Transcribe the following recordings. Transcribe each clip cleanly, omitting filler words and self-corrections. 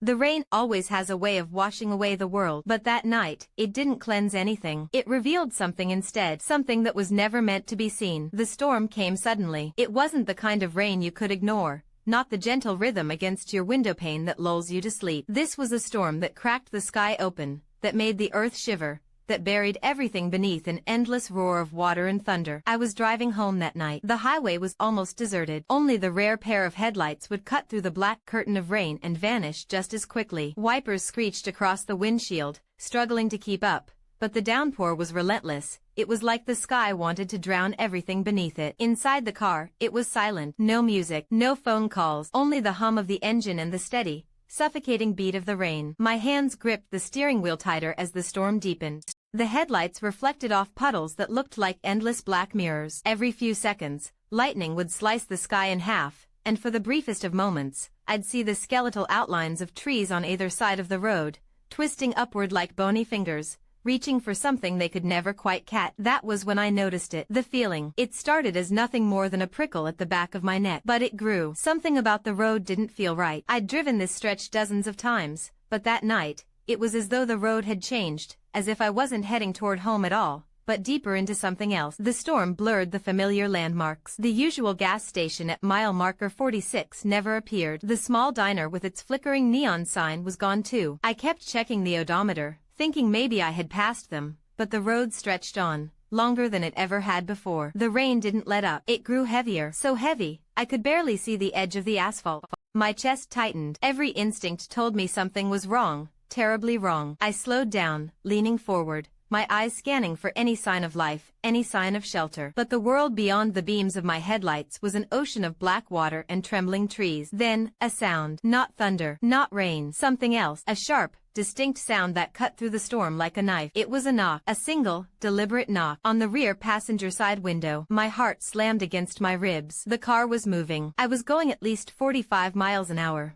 The rain always has a way of washing away the world, but that night, it didn't cleanse anything. It revealed something instead, something that was never meant to be seen. The storm came suddenly. It wasn't the kind of rain you could ignore, not the gentle rhythm against your windowpane that lulls you to sleep. This was a storm that cracked the sky open, that made the earth shiver, that buried everything beneath an endless roar of water and thunder. I was driving home that night. The highway was almost deserted. Only the rare pair of headlights would cut through the black curtain of rain and vanish just as quickly. Wipers screeched across the windshield, struggling to keep up, but the downpour was relentless. It was like the sky wanted to drown everything beneath it. Inside the car, it was silent. No music, no phone calls, only the hum of the engine and the steady, suffocating beat of the rain. My hands gripped the steering wheel tighter as the storm deepened. The headlights reflected off puddles that looked like endless black mirrors. Every few seconds, lightning would slice the sky in half, and for the briefest of moments, I'd see the skeletal outlines of trees on either side of the road, twisting upward like bony fingers, reaching for something they could never quite catch. That was when I noticed it. The feeling. It started as nothing more than a prickle at the back of my neck, but it grew. Something about the road didn't feel right. I'd driven this stretch dozens of times, but that night, it was as though the road had changed, as if I wasn't heading toward home at all, but deeper into something else. The storm blurred the familiar landmarks. The usual gas station at mile marker 46 never appeared. The small diner with its flickering neon sign was gone too. I kept checking the odometer, thinking maybe I had passed them, but the road stretched on, longer than it ever had before. The rain didn't let up. It grew heavier, so heavy, I could barely see the edge of the asphalt. My chest tightened. Every instinct told me something was wrong. Terribly wrong. I slowed down, leaning forward, my eyes scanning for any sign of life, any sign of shelter. But the world beyond the beams of my headlights was an ocean of black water and trembling trees. Then, a sound. Not thunder, not rain, something else. A sharp, distinct sound that cut through the storm like a knife. It was a knock. A single, deliberate knock. On the rear passenger side window. My heart slammed against my ribs. The car was moving. I was going at least 45 miles an hour.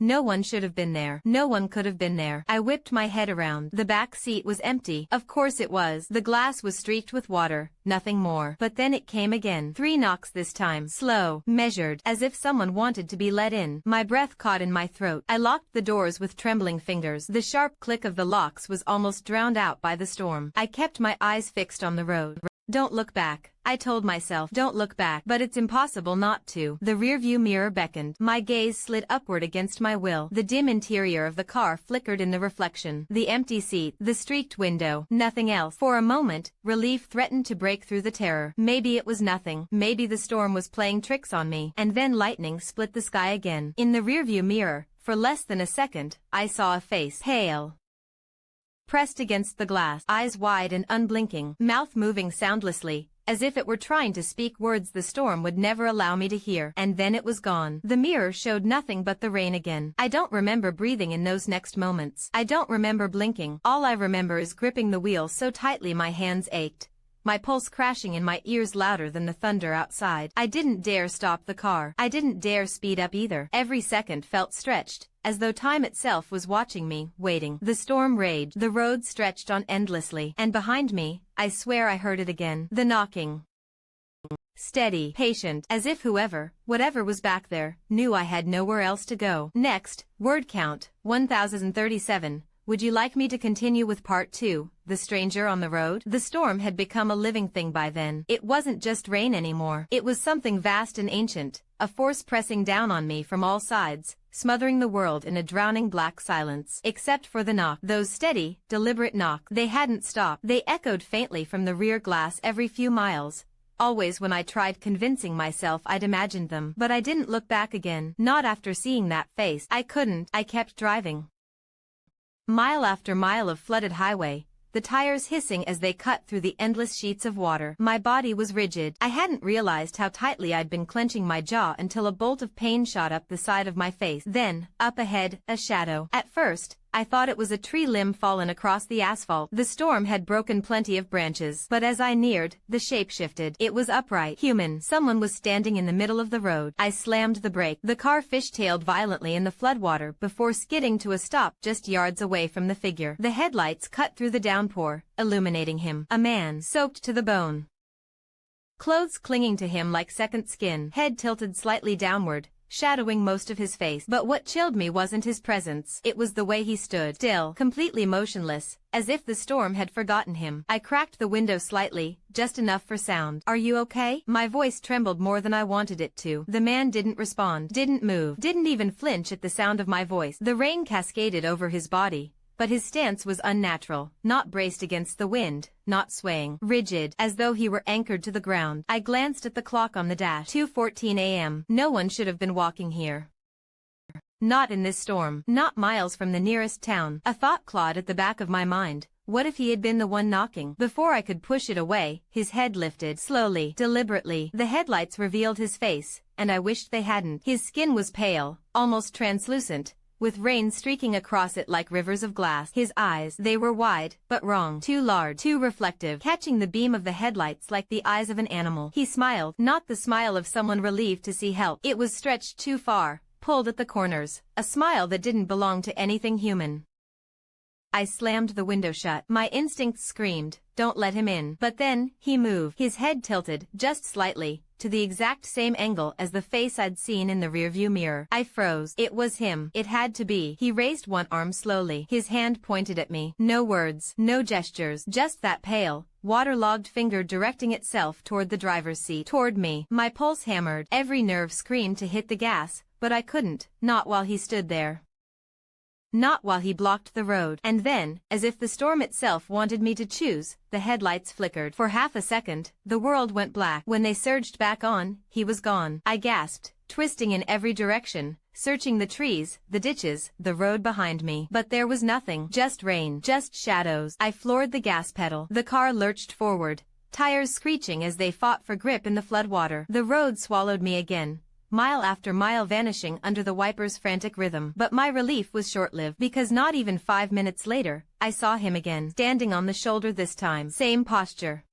No one should have been there. No one could have been there. I whipped my head around. The back seat was empty. Of course it was. The glass was streaked with water, nothing more. But then it came again. 3 knocks this time. Slow, measured, as if someone wanted to be let in. My breath caught in my throat. I locked the doors with trembling fingers. The sharp click of the locks was almost drowned out by the storm. I kept my eyes fixed on the road. Don't look back, I told myself. Don't look back. But it's impossible not to. The rearview mirror beckoned. My gaze slid upward against my will. The dim interior of the car flickered in the reflection. The empty seat, the streaked window, nothing else. For a moment, relief threatened to break through the terror. Maybe it was nothing. Maybe the storm was playing tricks on me. And then lightning split the sky again. In the rearview mirror, for less than a second, I saw a face. Pale, pressed against the glass, eyes wide and unblinking, mouth moving soundlessly, as if it were trying to speak words the storm would never allow me to hear. And then it was gone. The mirror showed nothing but the rain again. I don't remember breathing in those next moments. I don't remember blinking. All I remember is gripping the wheel so tightly my hands ached, my pulse crashing in my ears louder than the thunder outside. I didn't dare stop the car. I didn't dare speed up either. Every second felt stretched, as though time itself was watching me, waiting. The storm raged. The road stretched on endlessly. And behind me, I swear I heard it again. The knocking. Steady, patient, as if whoever, whatever was back there, knew I had nowhere else to go. Next, word count, 1037. Would you like me to continue with part 2, The Stranger on the Road? The storm had become a living thing by then. It wasn't just rain anymore. It was something vast and ancient, a force pressing down on me from all sides, smothering the world in a drowning black silence. Except for the knock. Those steady, deliberate knocks. They hadn't stopped. They echoed faintly from the rear glass every few miles. Always when I tried convincing myself I'd imagined them. But I didn't look back again. Not after seeing that face. I couldn't. I kept driving. Mile after mile of flooded highway, the tires hissing as they cut through the endless sheets of water. My body was rigid. I hadn't realized how tightly I'd been clenching my jaw until a bolt of pain shot up the side of my face. Then, up ahead, a shadow. At first, I thought it was a tree limb fallen across the asphalt. The storm had broken plenty of branches. But as I neared, the shape shifted. It was upright. Human. Someone was standing in the middle of the road. I slammed the brake. The car fishtailed violently in the floodwater before skidding to a stop just yards away from the figure. The headlights cut through the downpour, illuminating him. A man, soaked to the bone, clothes clinging to him like second skin, head tilted slightly downward, shadowing most of his face. But what chilled me wasn't his presence. It was the way he stood, still, completely motionless, as if the storm had forgotten him. I cracked the window slightly, just enough for sound. "Are you okay?" My voice trembled more than I wanted it to. The man didn't respond, didn't move, didn't even flinch at the sound of my voice. The rain cascaded over his body, but his stance was unnatural, not braced against the wind, not swaying, rigid, as though he were anchored to the ground. I glanced at the clock on the dash. 2:14 a.m. No one should have been walking here. Not in this storm, not miles from the nearest town. A thought clawed at the back of my mind. What if he had been the one knocking? Before I could push it away, his head lifted, slowly, deliberately. The headlights revealed his face, and I wished they hadn't. His skin was pale, almost translucent, with rain streaking across it like rivers of glass. His eyes, they were wide, but wrong. Too large, too reflective, catching the beam of the headlights like the eyes of an animal. He smiled, not the smile of someone relieved to see help. It was stretched too far, pulled at the corners, a smile that didn't belong to anything human. I slammed the window shut. My instincts screamed, "Don't let him in." But then, he moved. His head tilted, just slightly, to the exact same angle as the face I'd seen in the rearview mirror. I froze. It was him. It had to be. He raised one arm slowly. His hand pointed at me. No words, no gestures, just that pale, waterlogged finger directing itself toward the driver's seat, toward me. My pulse hammered. Every nerve screamed to hit the gas, but I couldn't, not while he stood there. Not while he blocked the road. And then, as if the storm itself wanted me to choose, the headlights flickered. For half a second, the world went black. When they surged back on, he was gone. I gasped, twisting in every direction, searching the trees, the ditches, the road behind me. But there was nothing. Just rain. Just shadows. I floored the gas pedal. The car lurched forward, tires screeching as they fought for grip in the floodwater. The road swallowed me again, mile after mile vanishing under the wiper's frantic rhythm. But my relief was short-lived, because not even 5 minutes later, I saw him again, standing on the shoulder this time. Same posture.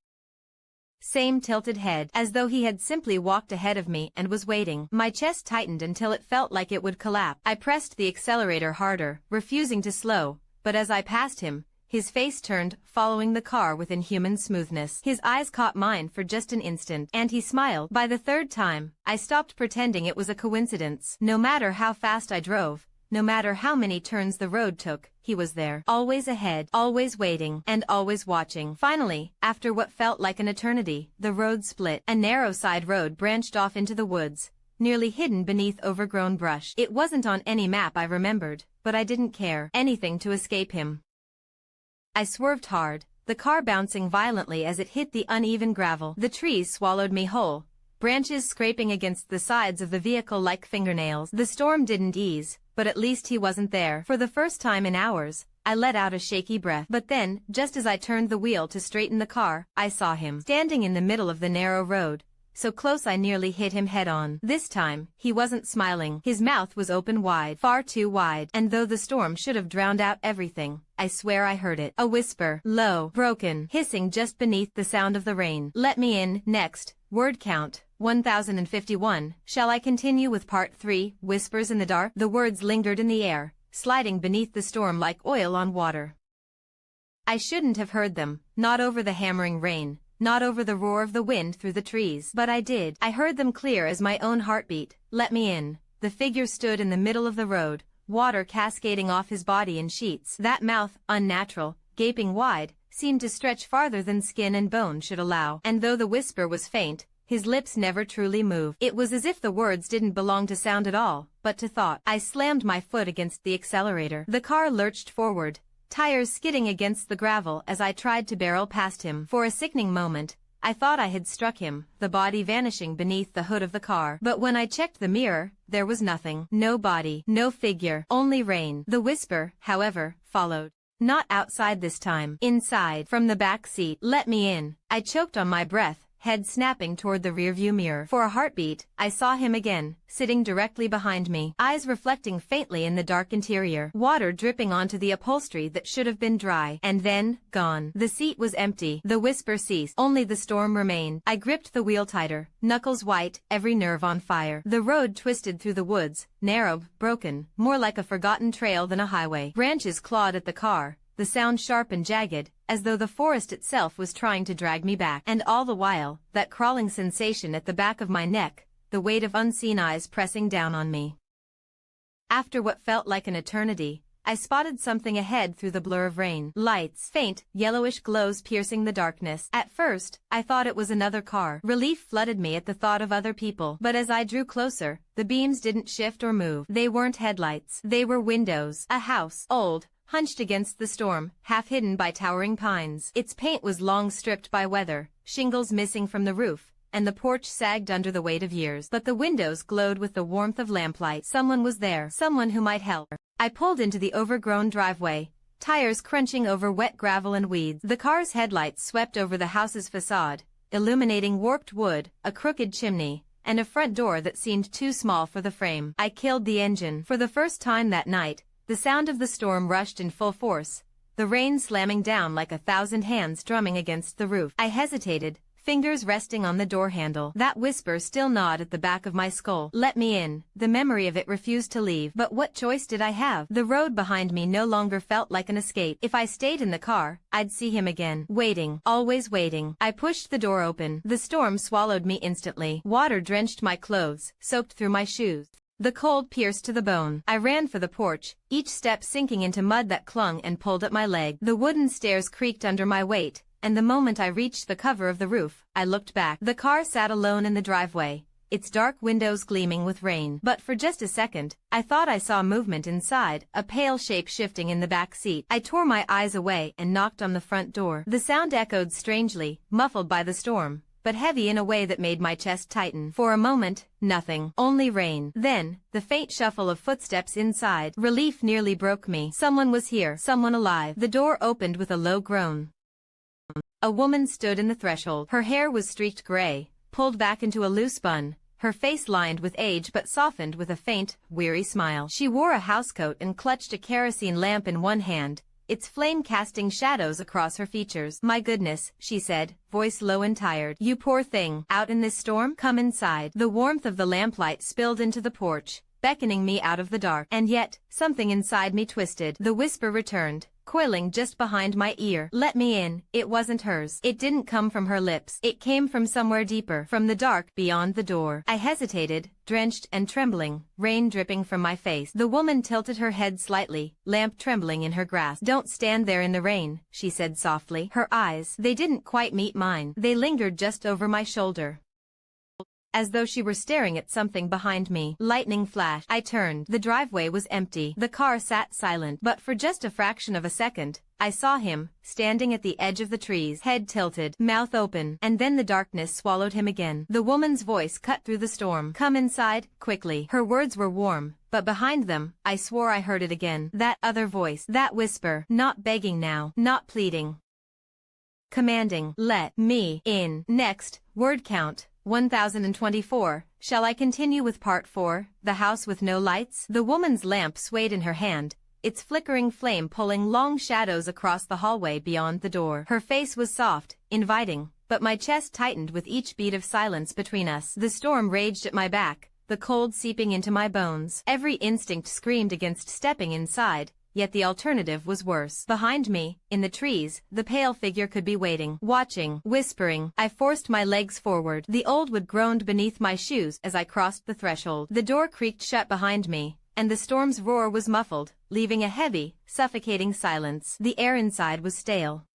Same tilted head, as though he had simply walked ahead of me and was waiting. My chest tightened until it felt like it would collapse. I pressed the accelerator harder, refusing to slow, but as I passed him, his face turned, following the car with inhuman smoothness. His eyes caught mine for just an instant, and he smiled. By the third time, I stopped pretending it was a coincidence. No matter how fast I drove, no matter how many turns the road took, he was there. Always ahead, always waiting, and always watching. Finally, after what felt like an eternity, the road split. A narrow side road branched off into the woods, nearly hidden beneath overgrown brush. It wasn't on any map I remembered, but I didn't care. Anything to escape him. I swerved hard, the car bouncing violently as it hit the uneven gravel. The trees swallowed me whole, branches scraping against the sides of the vehicle like fingernails. The storm didn't ease, but at least he wasn't there. For the first time in hours, I let out a shaky breath. But then, just as I turned the wheel to straighten the car, I saw him, standing in the middle of the narrow road, so close I nearly hit him head-on. This time, he wasn't smiling. His mouth was open wide, far too wide, and though the storm should have drowned out everything, I swear I heard it. A whisper, low, broken, hissing just beneath the sound of the rain. "Let me in, next." Word count, 1051. Shall I continue with part 3, Whispers in the Dark? The words lingered in the air, sliding beneath the storm like oil on water. I shouldn't have heard them, not over the hammering rain, not over the roar of the wind through the trees. But I did. I heard them clear as my own heartbeat. Let me in. The figure stood in the middle of the road, water cascading off his body in sheets. That mouth, unnatural, gaping wide, seemed to stretch farther than skin and bone should allow. And though the whisper was faint, his lips never truly moved. It was as if the words didn't belong to sound at all, but to thought. I slammed my foot against the accelerator. The car lurched forward, tires skidding against the gravel as I tried to barrel past him. For a sickening moment, I thought I had struck him, the body vanishing beneath the hood of the car. But when I checked the mirror, there was nothing. No body, no figure, only rain. The whisper, however, followed. Not outside this time. Inside. From the back seat. "Let me in." I choked on my breath, head snapping toward the rearview mirror. For a heartbeat, I saw him again, sitting directly behind me, eyes reflecting faintly in the dark interior, water dripping onto the upholstery that should have been dry. And then, gone. The seat was empty. The whisper ceased. Only the storm remained. I gripped the wheel tighter, knuckles white, every nerve on fire. The road twisted through the woods, narrow, broken, more like a forgotten trail than a highway. Branches clawed at the car, the sound sharp and jagged, as though the forest itself was trying to drag me back. And all the while, that crawling sensation at the back of my neck, the weight of unseen eyes pressing down on me. After what felt like an eternity, I spotted something ahead through the blur of rain. Lights, faint, yellowish glows piercing the darkness. At first, I thought it was another car. Relief flooded me at the thought of other people. But as I drew closer, the beams didn't shift or move. They weren't headlights. They were windows. A house, old, hunched against the storm, half hidden by towering pines. Its paint was long stripped by weather, shingles missing from the roof, and the porch sagged under the weight of years. But the windows glowed with the warmth of lamplight. Someone was there. Someone who might help. I pulled into the overgrown driveway, tires crunching over wet gravel and weeds. The car's headlights swept over the house's facade, illuminating warped wood, a crooked chimney, and a front door that seemed too small for the frame. I killed the engine. For the first time that night, the sound of the storm rushed in full force, the rain slamming down like 1,000 hands drumming against the roof. I hesitated, fingers resting on the door handle. That whisper still gnawed at the back of my skull. Let me in. The memory of it refused to leave. But what choice did I have? The road behind me no longer felt like an escape. If I stayed in the car, I'd see him again. Waiting. Always waiting. I pushed the door open. The storm swallowed me instantly. Water drenched my clothes, soaked through my shoes. The cold pierced to the bone. I ran for the porch, each step sinking into mud that clung and pulled at my leg. The wooden stairs creaked under my weight, and the moment I reached the cover of the roof, I looked back. The car sat alone in the driveway, its dark windows gleaming with rain. But for just a second, I thought I saw movement inside, a pale shape shifting in the back seat. I tore my eyes away and knocked on the front door. The sound echoed strangely, muffled by the storm, but heavy in a way that made my chest tighten. For a moment, nothing. Only rain. Then, the faint shuffle of footsteps inside. Relief nearly broke me. Someone was here. Someone alive. The door opened with a low groan. A woman stood in the threshold. Her hair was streaked gray, pulled back into a loose bun, her face lined with age but softened with a faint, weary smile. She wore a housecoat and clutched a kerosene lamp in one hand, its flame casting shadows across her features. My goodness, she said, voice low and tired. You poor thing. Out in this storm? Come inside. The warmth of the lamplight spilled into the porch, beckoning me out of the dark. And yet, something inside me twisted. The whisper returned, coiling just behind my ear. Let me in. It wasn't hers. It didn't come from her lips. It came from somewhere deeper, from the dark beyond the door. I hesitated, drenched and trembling, rain dripping from my face. The woman tilted her head slightly, lamp trembling in her grasp. Don't stand there in the rain, she said softly. Her eyes, they didn't quite meet mine. They lingered just over my shoulder, as though she were staring at something behind me. Lightning flashed. I turned. The driveway was empty. The car sat silent. But for just a fraction of a second, I saw him, standing at the edge of the trees, head tilted, mouth open, and then the darkness swallowed him again. The woman's voice cut through the storm. Come inside, quickly. Her words were warm, but behind them, I swore I heard it again. That other voice, that whisper, not begging now, not pleading, commanding. Let me in. Next, word count. 1024. Shall I continue with part 4, the house with no lights? The woman's lamp swayed in her hand, its flickering flame pulling long shadows across the hallway beyond the door. Her face was soft, inviting, but my chest tightened with each beat of silence between us. The storm raged at my back, the cold seeping into my bones. Every instinct screamed against stepping inside, yet the alternative was worse. Behind me, in the trees, the pale figure could be waiting, watching, whispering. I forced my legs forward. The old wood groaned beneath my shoes as I crossed the threshold. The door creaked shut behind me, and the storm's roar was muffled, leaving a heavy, suffocating silence. The air inside was stale.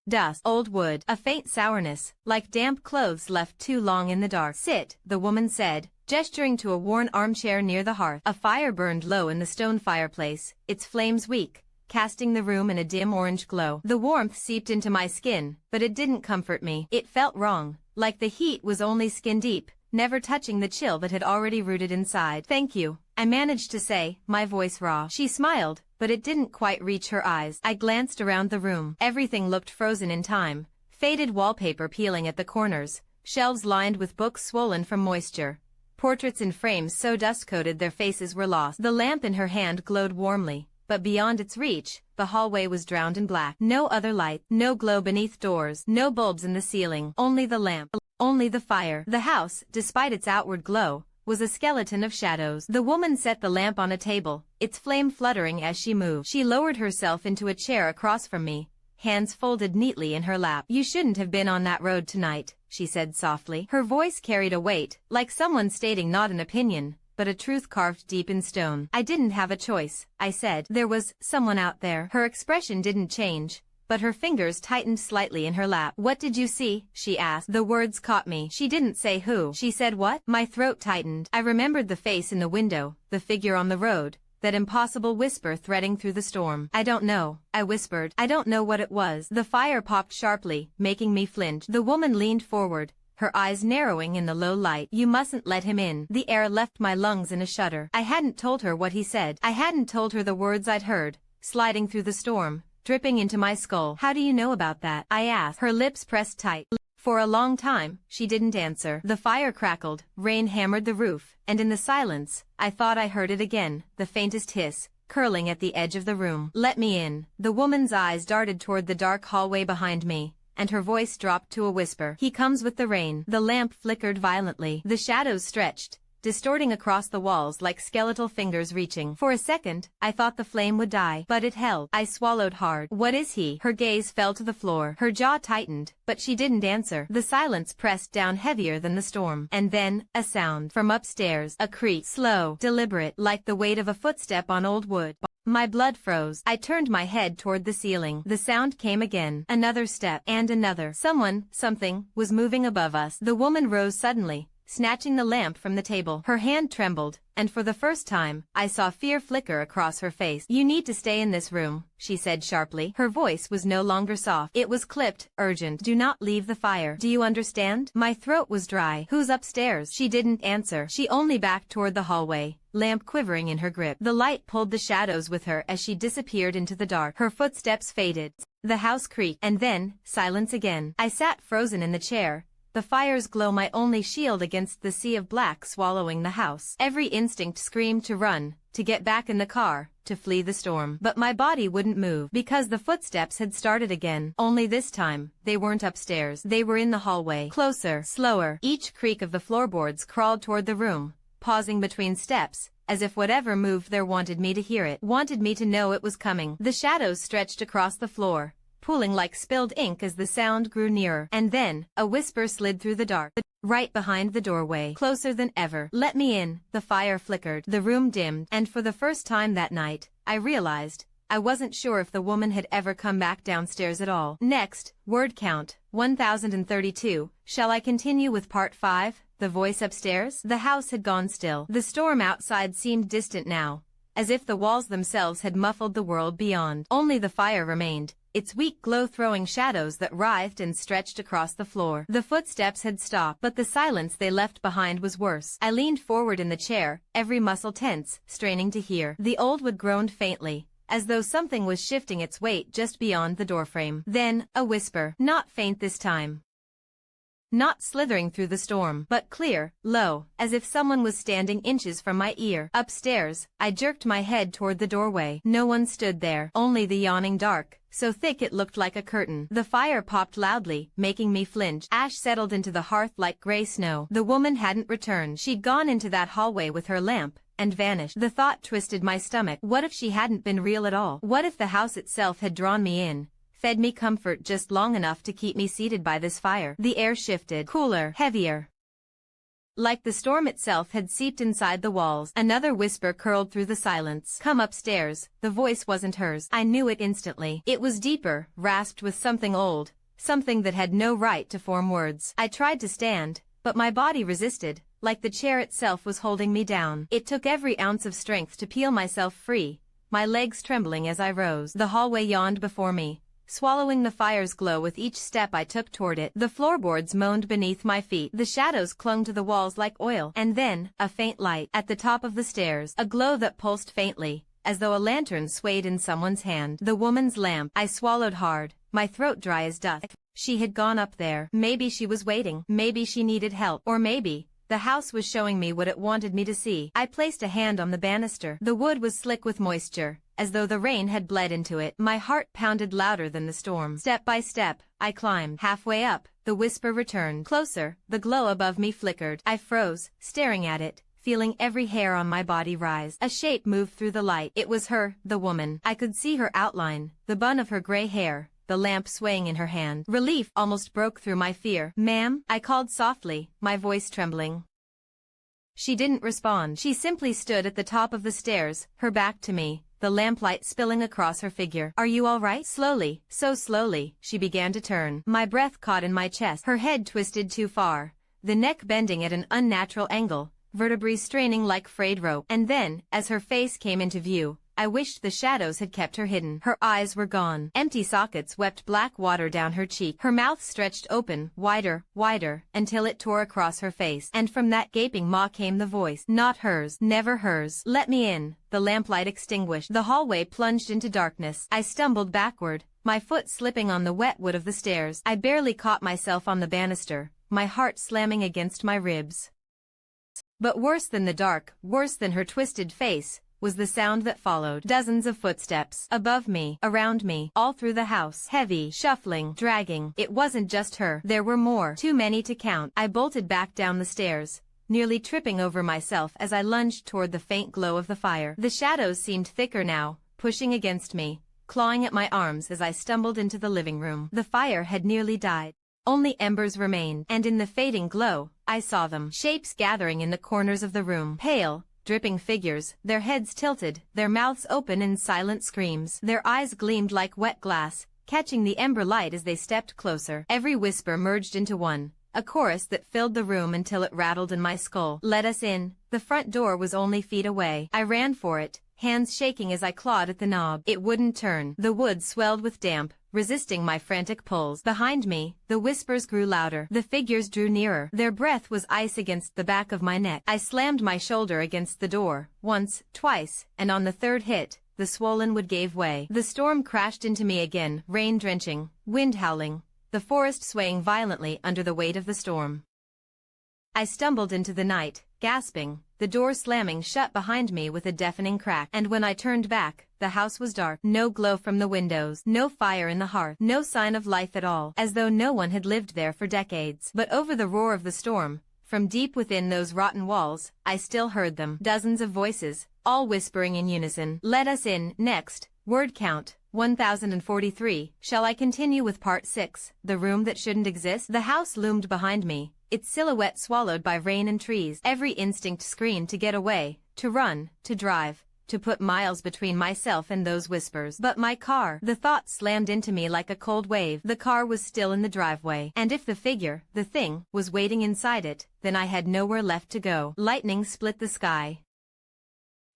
Dust, old wood, a faint sourness, like damp clothes left too long in the dark. Sit, the woman said, gesturing to a worn armchair near the hearth. A fire burned low in the stone fireplace, its flames weak, casting the room in a dim orange glow. The warmth seeped into my skin, but it didn't comfort me. It felt wrong, like the heat was only skin deep, never touching the chill that had already rooted inside. Thank you, I managed to say, my voice raw. She smiled, but it didn't quite reach her eyes. I glanced around the room. Everything looked frozen in time, faded wallpaper peeling at the corners, shelves lined with books swollen from moisture, portraits in frames so dust-coated their faces were lost. The lamp in her hand glowed warmly, but beyond its reach, the hallway was drowned in black. No other light, no glow beneath doors, no bulbs in the ceiling, only the lamp, only the fire. The house, despite its outward glow, was a skeleton of shadows. The woman set the lamp on a table, its flame fluttering as she moved. She lowered herself into a chair across from me, hands folded neatly in her lap. You shouldn't have been on that road tonight, she said softly. Her voice carried a weight, like someone stating not an opinion, but a truth carved deep in stone. I didn't have a choice, I said. There was someone out there. Her expression didn't change, but her fingers tightened slightly in her lap. What did you see? She asked. The words caught me. She didn't say who. She said what? My throat tightened. I remembered the face in the window, the figure on the road, that impossible whisper threading through the storm. I don't know, I whispered. I don't know what it was. The fire popped sharply, making me flinch. The woman leaned forward, her eyes narrowing in the low light. You mustn't let him in. The air left my lungs in a shudder. I hadn't told her what he said. I hadn't told her the words I'd heard, sliding through the storm, dripping into my skull. How do you know about that? I asked. Her lips pressed tight. For a long time, she didn't answer. The fire crackled, rain hammered the roof, and in the silence, I thought I heard it again, the faintest hiss, curling at the edge of the room. Let me in. The woman's eyes darted toward the dark hallway behind me, and her voice dropped to a whisper. He comes with the rain. The lamp flickered violently. The shadows stretched, distorting across the walls like skeletal fingers reaching. For a second, I thought the flame would die, but it held. I swallowed hard. What is he? Her gaze fell to the floor. Her jaw tightened, but she didn't answer. The silence pressed down heavier than the storm. And then, a sound from upstairs, a creak, slow, deliberate, like the weight of a footstep on old wood. My blood froze. I turned my head toward the ceiling. The sound came again. Another step, and another. Something, was moving above us. The woman rose suddenly, snatching the lamp from the table. Her hand trembled, and for the first time, I saw fear flicker across her face. You need to stay in this room, she said sharply. Her voice was no longer soft. It was clipped, urgent. Do not leave the fire. Do you understand? My throat was dry. Who's upstairs? She didn't answer. She only backed toward the hallway, lamp quivering in her grip. The light pulled the shadows with her as she disappeared into the dark. Her footsteps faded. The house creaked, and then, silence again. I sat frozen in the chair, the fire's glow my only shield against the sea of black swallowing the house. Every instinct screamed to run, to get back in the car, to flee the storm. But my body wouldn't move, because the footsteps had started again. Only this time, they weren't upstairs. They were in the hallway. Closer, slower. Each creak of the floorboards crawled toward the room, pausing between steps, as if whatever moved there wanted me to hear it, wanted me to know it was coming. The shadows stretched across the floor, pooling like spilled ink as the sound grew nearer. And then, a whisper slid through the dark, right behind the doorway, closer than ever. Let me in. The fire flickered. The room dimmed, and for the first time that night, I realized, I wasn't sure if the woman had ever come back downstairs at all. Next, word count, 1032. Shall I continue with part 5? The voice upstairs? The house had gone still. The storm outside seemed distant now, as if the walls themselves had muffled the world beyond. Only the fire remained, its weak glow throwing shadows that writhed and stretched across the floor. The footsteps had stopped, but the silence they left behind was worse. I leaned forward in the chair, every muscle tense, straining to hear. The old wood groaned faintly, as though something was shifting its weight just beyond the doorframe. Then, a whisper, not faint this time, not slithering through the storm, but clear, low, as if someone was standing inches from my ear. Upstairs, I jerked my head toward the doorway. No one stood there, only the yawning dark, so thick it looked like a curtain. The fire popped loudly, making me flinch. Ash settled into the hearth like gray snow. The woman hadn't returned. She'd gone into that hallway with her lamp, and vanished. The thought twisted my stomach. What if she hadn't been real at all? What if the house itself had drawn me in, fed me comfort just long enough to keep me seated by this fire? The air shifted, cooler, heavier, like the storm itself had seeped inside the walls. Another whisper curled through the silence. Come upstairs. The voice wasn't hers. I knew it instantly. It was deeper, rasped with something old, something that had no right to form words. I tried to stand, but my body resisted, like the chair itself was holding me down. It took every ounce of strength to peel myself free, my legs trembling as I rose. The hallway yawned before me, swallowing the fire's glow with each step I took toward it. The floorboards moaned beneath my feet. The shadows clung to the walls like oil. And then, a faint light at the top of the stairs, a glow that pulsed faintly, as though a lantern swayed in someone's hand. The woman's lamp. I swallowed hard, my throat dry as dust. She had gone up there. Maybe she was waiting. Maybe she needed help. Or maybe the house was showing me what it wanted me to see. I placed a hand on the banister. The wood was slick with moisture, as though the rain had bled into it. My heart pounded louder than the storm. Step by step, I climbed. Halfway up, the whisper returned. Closer, the glow above me flickered. I froze, staring at it, feeling every hair on my body rise. A shape moved through the light. It was her, the woman. I could see her outline, the bun of her gray hair, the lamp swaying in her hand. Relief almost broke through my fear. "Ma'am?" I called softly, my voice trembling. She didn't respond. She simply stood at the top of the stairs, her back to me, the lamplight spilling across her figure. "Are you all right?" Slowly, so slowly, she began to turn. My breath caught in my chest. Her head twisted too far, the neck bending at an unnatural angle, vertebrae straining like frayed rope. And then, as her face came into view, I wished the shadows had kept her hidden. Her eyes were gone. Empty sockets wept black water down her cheek. Her mouth stretched open, wider, wider, until it tore across her face. And from that gaping maw came the voice. Not hers. Never hers. "Let me in." The lamplight extinguished. The hallway plunged into darkness. I stumbled backward, my foot slipping on the wet wood of the stairs. I barely caught myself on the banister, my heart slamming against my ribs. But worse than the dark, worse than her twisted face, was the sound that followed. Dozens of footsteps. Above me, around me, all through the house. Heavy, shuffling, dragging. It wasn't just her. There were more. Too many to count. I bolted back down the stairs, nearly tripping over myself as I lunged toward the faint glow of the fire. The shadows seemed thicker now, pushing against me, clawing at my arms as I stumbled into the living room. The fire had nearly died. Only embers remained, and in the fading glow, I saw them. Shapes gathering in the corners of the room. Pale, dripping figures, their heads tilted, their mouths open in silent screams. Their eyes gleamed like wet glass, catching the ember light as they stepped closer. Every whisper merged into one, a chorus that filled the room until it rattled in my skull. "Let us in." The front door was only feet away. I ran for it, hands shaking as I clawed at the knob. It wouldn't turn. The wood swelled with damp, resisting my frantic pulls. Behind me, the whispers grew louder. The figures drew nearer. Their breath was ice against the back of my neck. I slammed my shoulder against the door, once, twice, and on the third hit, the swollen wood gave way. The storm crashed into me again, rain drenching, wind howling, the forest swaying violently under the weight of the storm. I stumbled into the night, gasping, the door slamming shut behind me with a deafening crack. And when I turned back, the house was dark. No glow from the windows, no fire in the hearth, no sign of life at all, as though no one had lived there for decades. But over the roar of the storm, from deep within those rotten walls, I still heard them. Dozens of voices, all whispering in unison. "Let us in." Next, word count, 1043. Shall I continue with part 6, the room that shouldn't exist? The house loomed behind me, its silhouette swallowed by rain and trees. Every instinct screamed to get away, to run, to drive, to put miles between myself and those whispers. But my car, the thought slammed into me like a cold wave. The car was still in the driveway. And if the figure, the thing, was waiting inside it, then I had nowhere left to go. Lightning split the sky.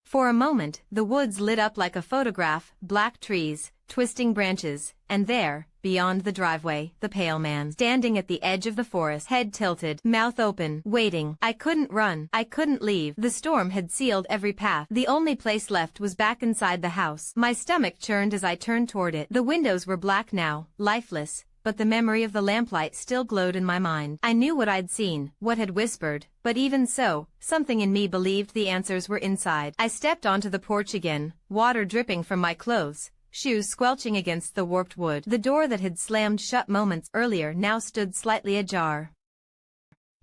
For a moment, the woods lit up like a photograph, black trees, twisting branches, and there, beyond the driveway, the pale man, standing at the edge of the forest, head tilted, mouth open, waiting. I couldn't run. I couldn't leave. The storm had sealed every path. The only place left was back inside the house. My stomach churned as I turned toward it. The windows were black now, lifeless, but the memory of the lamplight still glowed in my mind. I knew what I'd seen, what had whispered, but even so, something in me believed the answers were inside. I stepped onto the porch again, water dripping from my clothes, shoes squelching against the warped wood. The door that had slammed shut moments earlier now stood slightly ajar.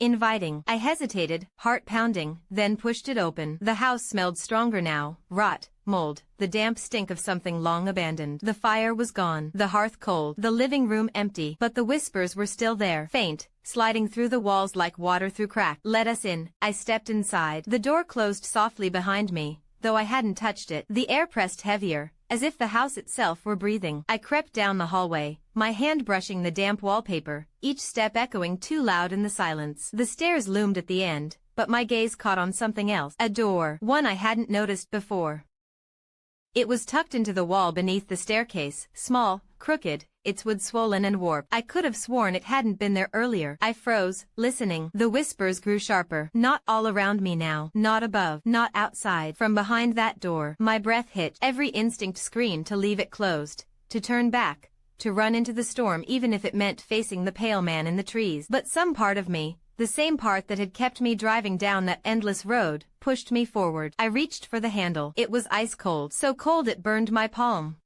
Inviting. I hesitated, heart pounding, then pushed it open. The house smelled stronger now, rot, mold, the damp stink of something long abandoned. The fire was gone, the hearth cold, the living room empty, but the whispers were still there, faint, sliding through the walls like water through cracks. "Let us in." I stepped inside. The door closed softly behind me, though I hadn't touched it. The air pressed heavier, as if the house itself were breathing. I crept down the hallway, my hand brushing the damp wallpaper, each step echoing too loud in the silence. The stairs loomed at the end, but my gaze caught on something else. A door, one I hadn't noticed before. It was tucked into the wall beneath the staircase, small, crooked, its wood swollen and warped. I could have sworn it hadn't been there earlier. I froze, listening. The whispers grew sharper. Not all around me now. Not above. Not outside. From behind that door, my breath hit. Every instinct screamed to leave it closed, to turn back, to run into the storm even if it meant facing the pale man in the trees. But some part of me, the same part that had kept me driving down that endless road, pushed me forward. I reached for the handle. It was ice cold. So cold it burned my palm.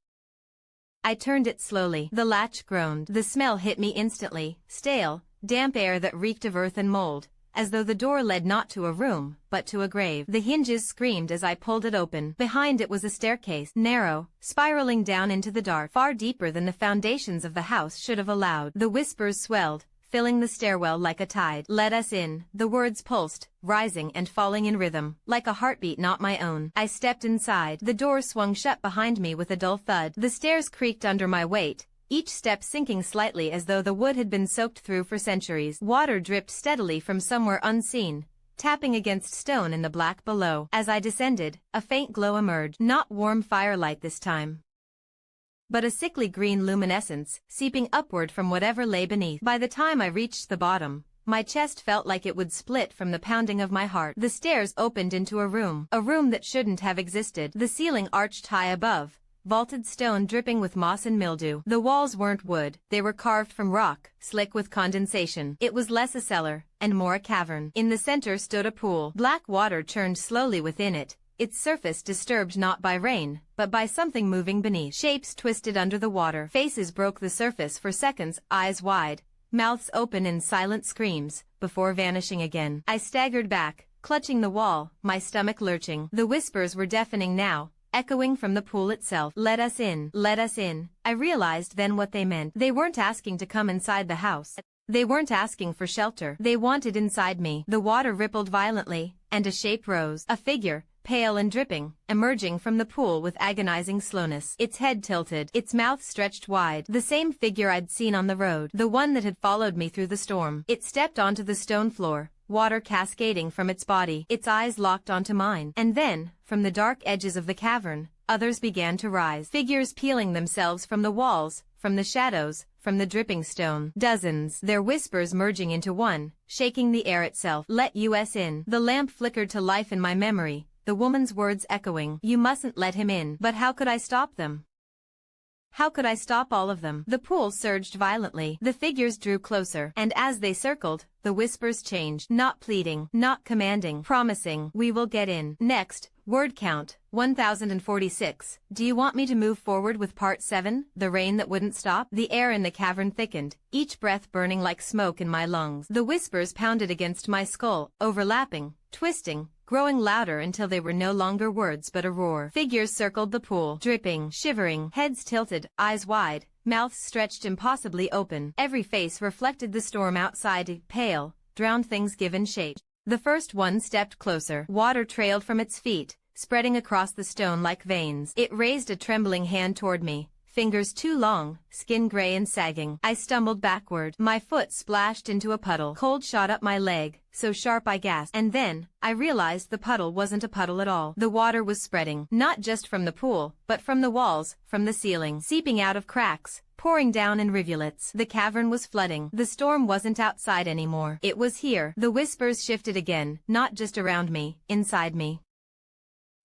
I turned it slowly. The latch groaned. The smell hit me instantly. Stale, damp air that reeked of earth and mold, as though the door led not to a room, but to a grave. The hinges screamed as I pulled it open. Behind it was a staircase, narrow, spiraling down into the dark, far deeper than the foundations of the house should have allowed. The whispers swelled, filling the stairwell like a tide. "Let us in." The words pulsed, rising and falling in rhythm, like a heartbeat not my own. I stepped inside. The door swung shut behind me with a dull thud. The stairs creaked under my weight, each step sinking slightly as though the wood had been soaked through for centuries. Water dripped steadily from somewhere unseen, tapping against stone in the black below. As I descended, a faint glow emerged, not warm firelight this time, but a sickly green luminescence, seeping upward from whatever lay beneath. By the time I reached the bottom, my chest felt like it would split from the pounding of my heart. The stairs opened into a room that shouldn't have existed. The ceiling arched high above, vaulted stone dripping with moss and mildew. The walls weren't wood, they were carved from rock, slick with condensation. It was less a cellar, and more a cavern. In the center stood a pool. Black water churned slowly within it, its surface disturbed not by rain, but by something moving beneath. Shapes twisted under the water. Faces broke the surface for seconds, eyes wide, mouths open in silent screams, before vanishing again. I staggered back, clutching the wall, my stomach lurching. The whispers were deafening now, echoing from the pool itself. "Let us in. Let us in." I realized then what they meant. They weren't asking to come inside the house. They weren't asking for shelter. They wanted inside me. The water rippled violently, and a shape rose. A figure, pale and dripping, emerging from the pool with agonizing slowness. Its head tilted, its mouth stretched wide. The same figure I'd seen on the road, the one that had followed me through the storm. It stepped onto the stone floor, water cascading from its body. Its eyes locked onto mine. And then, from the dark edges of the cavern, others began to rise. Figures peeling themselves from the walls, from the shadows, from the dripping stone. Dozens, their whispers merging into one, shaking the air itself. "Let us in." The lamp flickered to life in my memory, the woman's words echoing. "You mustn't let him in." But how could I stop them? How could I stop all of them? The pool surged violently. The figures drew closer, and as they circled, the whispers changed. Not pleading, not commanding, promising. "We will get in." Next, word count, 1046. "Do you want me to move forward with part 7? The rain that wouldn't stop?" The air in the cavern thickened, each breath burning like smoke in my lungs. The whispers pounded against my skull, overlapping, twisting, growing louder until they were no longer words but a roar. Figures circled the pool, dripping, shivering, heads tilted, eyes wide, mouths stretched impossibly open. Every face reflected the storm outside, pale, drowned things given shape. The first one stepped closer. Water trailed from its feet, spreading across the stone like veins. It raised a trembling hand toward me, fingers too long, skin gray and sagging. I stumbled backward. My foot splashed into a puddle. Cold shot up my leg, so sharp I gasped. And then, I realized the puddle wasn't a puddle at all. The water was spreading, not just from the pool, but from the walls, from the ceiling, seeping out of cracks, pouring down in rivulets. The cavern was flooding. The storm wasn't outside anymore. It was here. The whispers shifted again, not just around me, inside me.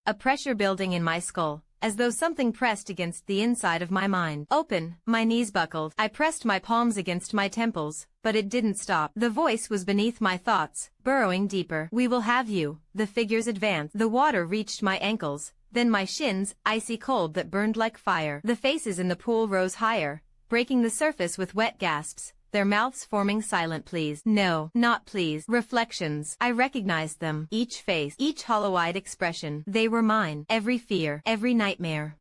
A pressure building in my skull, as though something pressed against the inside of my mind. "Open." My knees buckled. I pressed my palms against my temples, but it didn't stop. The voice was beneath my thoughts, burrowing deeper. "We will have you." The figures advanced. The water reached my ankles, then my shins, icy cold that burned like fire. The faces in the pool rose higher, breaking the surface with wet gasps, their mouths forming silent pleas. No, not pleas. Reflections. I recognized them. Each face, each hollow-eyed expression. They were mine. Every fear, every nightmare.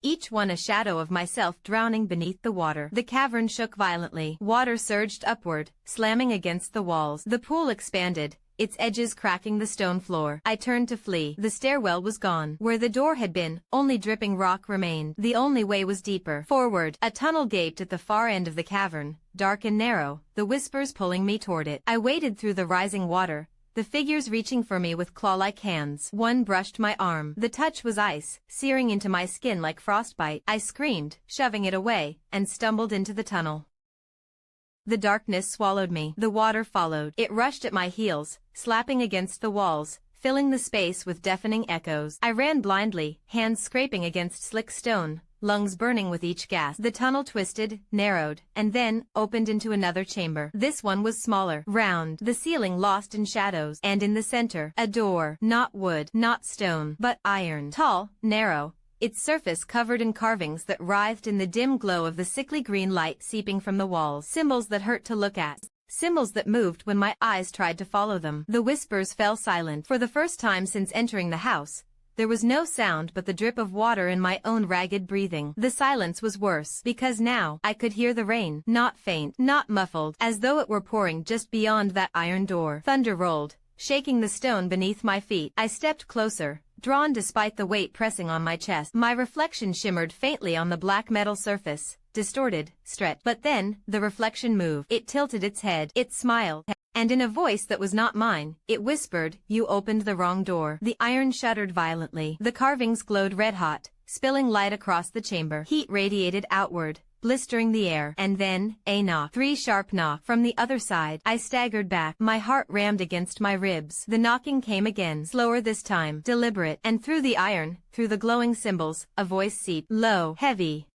Each one a shadow of myself drowning beneath the water. The cavern shook violently. Water surged upward, slamming against the walls. The pool expanded, its edges cracking the stone floor. I turned to flee. The stairwell was gone. Where the door had been, only dripping rock remained. The only way was deeper. Forward. A tunnel gaped at the far end of the cavern, dark and narrow, the whispers pulling me toward it. I waded through the rising water, the figures reaching for me with claw-like hands. One brushed my arm. The touch was ice, searing into my skin like frostbite. I screamed, shoving it away, and stumbled into the tunnel. The darkness swallowed me. The water followed. It rushed at my heels, slapping against the walls, filling the space with deafening echoes. I ran blindly, hands scraping against slick stone, lungs burning with each gasp. The tunnel twisted, narrowed, and then opened into another chamber. This one was smaller, round, the ceiling lost in shadows, and in the center, a door, not wood, not stone, but iron. Tall, narrow, its surface covered in carvings that writhed in the dim glow of the sickly green light seeping from the walls. Symbols that hurt to look at. Symbols that moved when my eyes tried to follow them. The whispers fell silent. For the first time since entering the house, there was no sound but the drip of water in my own ragged breathing. The silence was worse, because now I could hear the rain, not faint, not muffled, as though it were pouring just beyond that iron door. Thunder rolled, shaking the stone beneath my feet. I stepped closer, drawn despite the weight pressing on my chest. My reflection shimmered faintly on the black metal surface, distorted, stretched. But then, the reflection moved. It tilted its head, it smiled, and in a voice that was not mine, it whispered, "You opened the wrong door." The iron shuddered violently. The carvings glowed red-hot, spilling light across the chamber. Heat radiated outward, blistering the air. And then, a knock. 3 sharp knocks. From the other side, I staggered back, my heart rammed against my ribs. The knocking came again, slower this time, deliberate, and through the iron, through the glowing symbols, a voice seeped, low, heavy,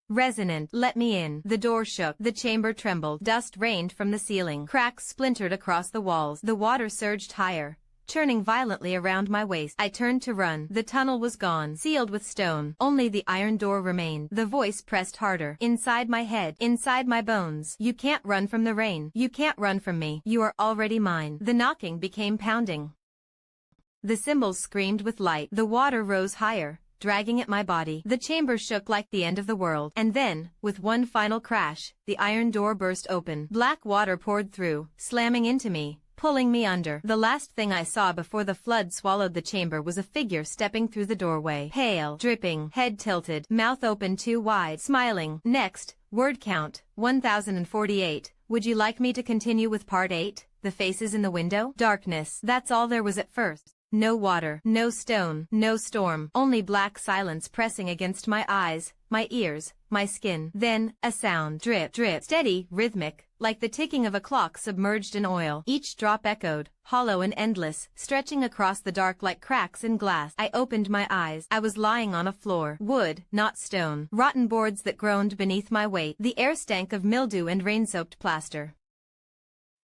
resonant. "Let me in." The door shook. The chamber trembled. Dust rained from the ceiling. Cracks splintered across the walls. The water surged higher, churning violently around my waist. I turned to run. The tunnel was gone, sealed with stone. Only the iron door remained. The voice pressed harder. Inside my head, inside my bones. "You can't run from the rain. You can't run from me. You are already mine." The knocking became pounding. The symbols screamed with light. The water rose higher, dragging at my body. The chamber shook like the end of the world. And then, with one final crash, the iron door burst open. Black water poured through, slamming into me, pulling me under. The last thing I saw before the flood swallowed the chamber was a figure stepping through the doorway. Pale, dripping, head tilted, mouth open too wide, smiling. Next, word count, 1048. "Would you like me to continue with part 8? The faces in the window?" Darkness. That's all there was at first. No water, no stone, no storm, only black silence pressing against my eyes, my ears, my skin. Then, a sound. Drip, drip, steady, rhythmic, like the ticking of a clock submerged in oil. Each drop echoed, hollow and endless, stretching across the dark like cracks in glass. I opened my eyes. I was lying on a floor. Wood, not stone. Rotten boards that groaned beneath my weight. The air stank of mildew and rain-soaked plaster.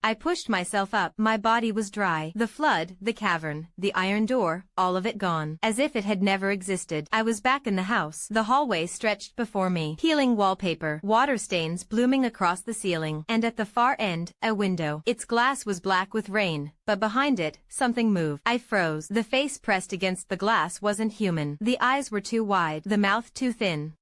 I pushed myself up. My body was dry. The flood, the cavern, the iron door, all of it gone. As if it had never existed. I was back in the house. The hallway stretched before me. Peeling wallpaper, water stains blooming across the ceiling. And at the far end, a window. Its glass was black with rain, but behind it, something moved. I froze. The face pressed against the glass wasn't human. The eyes were too wide, the mouth too thin.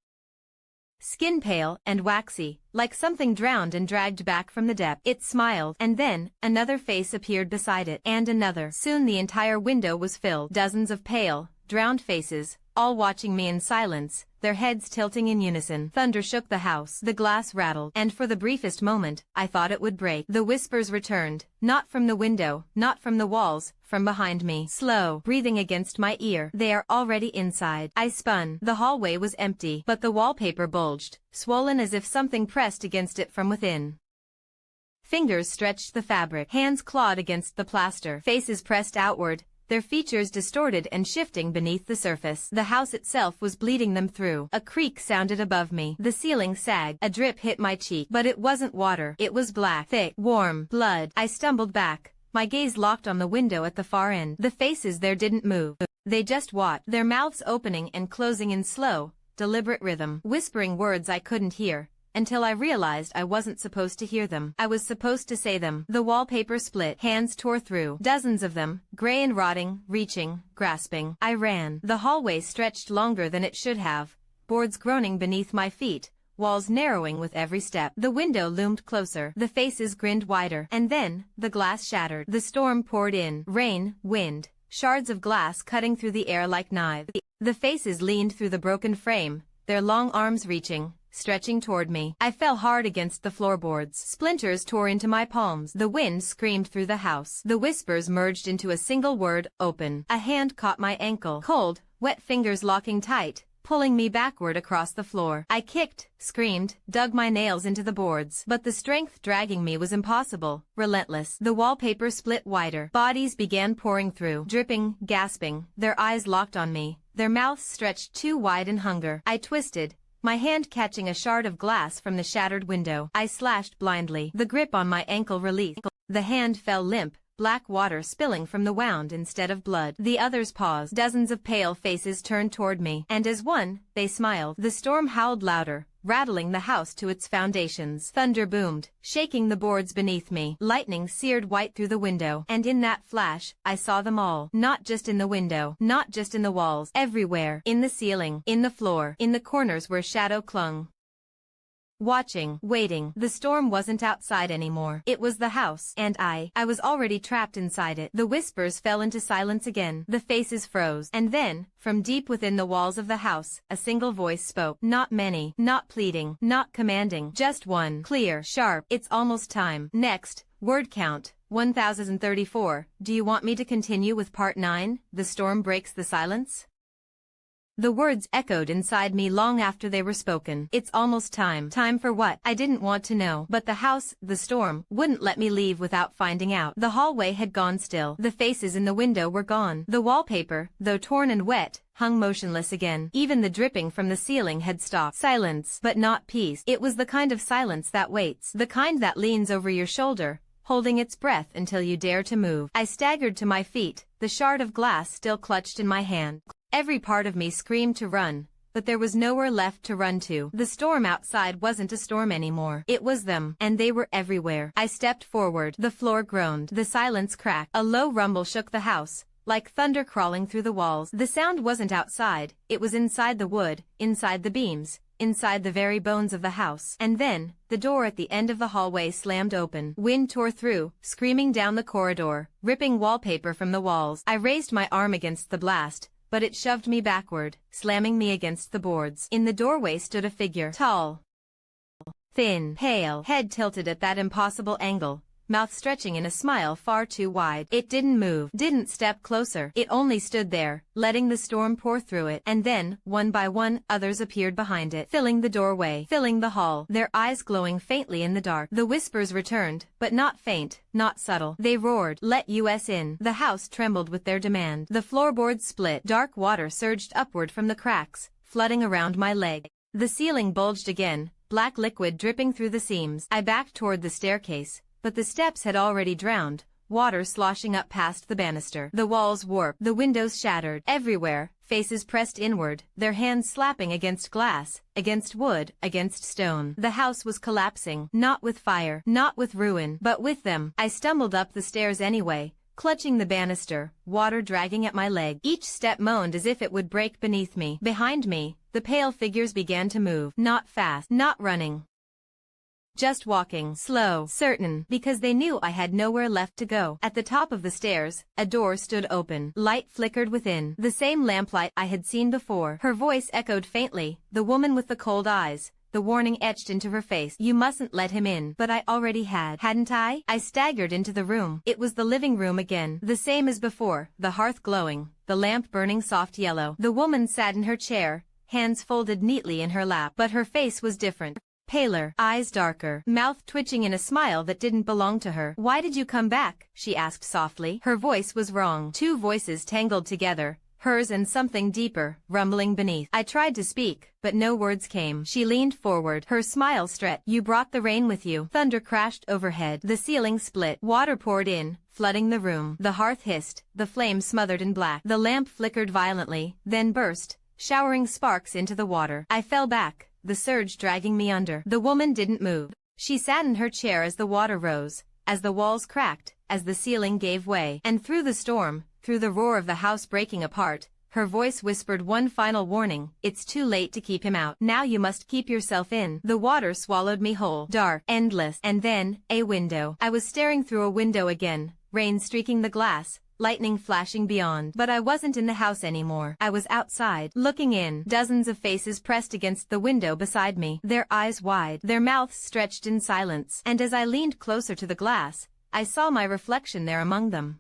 Skin pale and waxy, like something drowned and dragged back from the depth. It smiled, and then, another face appeared beside it, and another. Soon the entire window was filled. Dozens of pale, drowned faces, all watching me in silence, their heads tilting in unison. Thunder shook the house. The glass rattled, and for the briefest moment, I thought it would break. The whispers returned, not from the window, not from the walls, from behind me. Slow, breathing against my ear. "They are already inside." I spun. The hallway was empty, but the wallpaper bulged, swollen as if something pressed against it from within. Fingers stretched the fabric. Hands clawed against the plaster. Faces pressed outward, their features distorted and shifting beneath the surface. The house itself was bleeding them through. A creak sounded above me. The ceiling sagged. A drip hit my cheek. But it wasn't water. It was black, thick, warm, blood. I stumbled back, my gaze locked on the window at the far end. The faces there didn't move. They just watched, their mouths opening and closing in slow, deliberate rhythm, whispering words I couldn't hear, until I realized I wasn't supposed to hear them. I was supposed to say them. The wallpaper split. Hands tore through. Dozens of them, gray and rotting, reaching, grasping. I ran. The hallway stretched longer than it should have, boards groaning beneath my feet, walls narrowing with every step. The window loomed closer. The faces grinned wider. And then, the glass shattered. The storm poured in. Rain, wind, shards of glass cutting through the air like knives. The faces leaned through the broken frame, their long arms reaching, stretching toward me. I fell hard against the floorboards. Splinters tore into my palms. The wind screamed through the house. The whispers merged into a single word, open. A hand caught my ankle. Cold, wet fingers locking tight, pulling me backward across the floor. I kicked, screamed, dug my nails into the boards. But the strength dragging me was impossible, relentless. The wallpaper split wider. Bodies began pouring through, dripping, gasping, their eyes locked on me, their mouths stretched too wide in hunger. I twisted, my hand catching a shard of glass from the shattered window. I slashed blindly. The grip on my ankle released. The hand fell limp, black water spilling from the wound instead of blood. The others paused. Dozens of pale faces turned toward me, and as one, they smiled. The storm howled louder, rattling the house to its foundations. Thunder boomed, shaking the boards beneath me. Lightning seared white through the window. And in that flash, I saw them all. Not just in the window, not just in the walls, everywhere. In the ceiling, in the floor, in the corners where shadow clung. Watching, waiting. The storm wasn't outside anymore. It was the house. And I was already trapped inside it. The whispers fell into silence again. The faces froze. And then, from deep within the walls of the house, a single voice spoke. Not many, not pleading, not commanding. Just one. Clear, sharp. It's almost time. Next, word count. 1034. Do you want me to continue with part 9? The storm breaks the silence? The words echoed inside me long after they were spoken. It's almost time. Time for what? I didn't want to know. But the house, the storm, wouldn't let me leave without finding out. The hallway had gone still. The faces in the window were gone. The wallpaper, though torn and wet, hung motionless again. Even the dripping from the ceiling had stopped. Silence, but not peace. It was the kind of silence that waits. The kind that leans over your shoulder, holding its breath until you dare to move. I staggered to my feet, the shard of glass still clutched in my hand. Every part of me screamed to run, but there was nowhere left to run to. The storm outside wasn't a storm anymore. It was them, and they were everywhere. I stepped forward. The floor groaned. The silence cracked. A low rumble shook the house, like thunder crawling through the walls. The sound wasn't outside, it was inside the wood, inside the beams, inside the very bones of the house. And then, the door at the end of the hallway slammed open. Wind tore through, screaming down the corridor, ripping wallpaper from the walls. I raised my arm against the blast, but it shoved me backward, slamming me against the boards. In the doorway stood a figure. Tall, thin, pale, head tilted at that impossible angle, mouth stretching in a smile far too wide. It didn't move, didn't step closer. It only stood there, letting the storm pour through it. And then, one by one, others appeared behind it, filling the doorway, filling the hall, their eyes glowing faintly in the dark. The whispers returned, but not faint, not subtle. They roared, "Let us in." The house trembled with their demand. The floorboards split. Dark water surged upward from the cracks, flooding around my leg. The ceiling bulged again, black liquid dripping through the seams. I backed toward the staircase, but the steps had already drowned, water sloshing up past the banister. The walls warped, the windows shattered. Everywhere, faces pressed inward, their hands slapping against glass, against wood, against stone. The house was collapsing, not with fire, not with ruin, but with them. I stumbled up the stairs anyway, clutching the banister, water dragging at my leg. Each step moaned as if it would break beneath me. Behind me, the pale figures began to move, not fast, not running. Just walking, slow, certain, because they knew I had nowhere left to go. At the top of the stairs, a door stood open. Light flickered within, the same lamplight I had seen before. Her voice echoed faintly, the woman with the cold eyes, the warning etched into her face. "You mustn't let him in." But I already had, hadn't I? I staggered into the room. It was the living room again, the same as before, the hearth glowing, the lamp burning soft yellow. The woman sat in her chair, hands folded neatly in her lap, but her face was different. Paler, eyes darker, mouth twitching in a smile that didn't belong to her. "Why did you come back?" she asked softly. Her voice was wrong. Two voices tangled together, hers and something deeper, rumbling beneath. I tried to speak, but no words came. She leaned forward, her smile stretched. "You brought the rain with you." Thunder crashed overhead. The ceiling split. Water poured in, flooding the room. The hearth hissed, the flame smothered in black. The lamp flickered violently, then burst, showering sparks into the water. I fell back, the surge dragging me under. The woman didn't move. She sat in her chair as the water rose, as the walls cracked, as the ceiling gave way. And through the storm, through the roar of the house breaking apart, her voice whispered one final warning: "It's too late to keep him out. Now you must keep yourself in." The water swallowed me whole. Dark, endless. And then, a window. I was staring through a window again, rain streaking the glass, lightning flashing beyond. But I wasn't in the house anymore. I was outside, looking in. Dozens of faces pressed against the window beside me, their eyes wide, their mouths stretched in silence. And as I leaned closer to the glass, I saw my reflection there among them.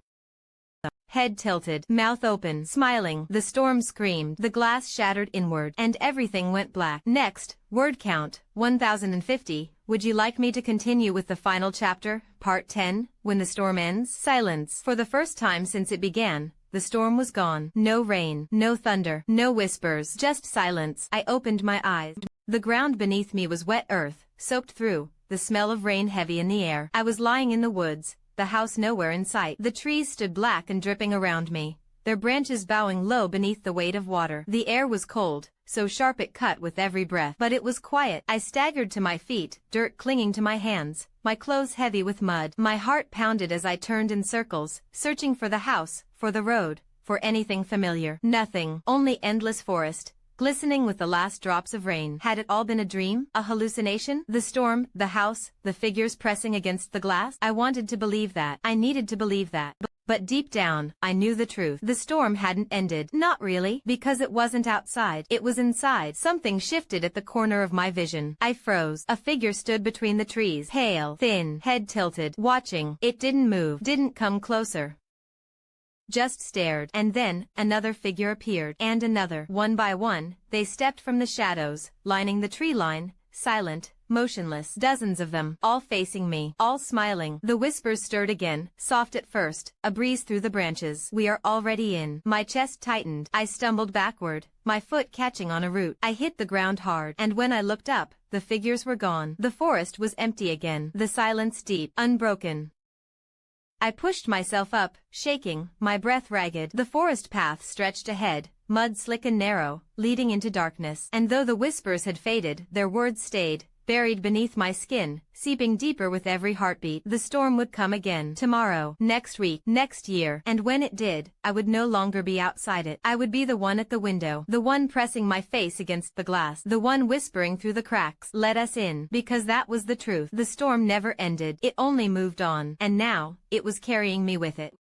Head tilted, mouth open, smiling. The storm screamed, the glass shattered inward, and everything went black. Next, word count, 1050. Would you like me to continue with the final chapter, part 10, when the storm ends? Silence. For the first time since it began, the storm was gone. No rain, no thunder, no whispers, just silence. I opened my eyes. The ground beneath me was wet earth, soaked through, the smell of rain heavy in the air. I was lying in the woods, the house nowhere in sight. The trees stood black and dripping around me, their branches bowing low beneath the weight of water. The air was cold, so sharp it cut with every breath. But it was quiet. I staggered to my feet, dirt clinging to my hands, my clothes heavy with mud. My heart pounded as I turned in circles, searching for the house, for the road, for anything familiar. Nothing, only endless forest, glistening with the last drops of rain. Had it all been a dream? A hallucination? The storm, the house, the figures pressing against the glass? I wanted to believe that. I needed to believe that. But deep down, I knew the truth. The storm hadn't ended. Not really, because it wasn't outside. It was inside. Something shifted at the corner of my vision. I froze. A figure stood between the trees. Pale, thin, head tilted, watching. It didn't move, didn't come closer. Just stared. And then, another figure appeared. And another. One by one, they stepped from the shadows, lining the tree line, silent, motionless. Dozens of them, all facing me, all smiling. The whispers stirred again, soft at first, a breeze through the branches. We are already in. My chest tightened. I stumbled backward, my foot catching on a root. I hit the ground hard. And when I looked up, the figures were gone. The forest was empty again. The silence deep, unbroken. I pushed myself up, shaking, my breath ragged. The forest path stretched ahead, mud slick and narrow, leading into darkness. And though the whispers had faded, their words stayed, buried beneath my skin, seeping deeper with every heartbeat. The storm would come again. Tomorrow, next week, next year. And when it did, I would no longer be outside it. I would be the one at the window, the one pressing my face against the glass, the one whispering through the cracks, "Let us in." Because that was the truth. The storm never ended. It only moved on. And now, it was carrying me with it.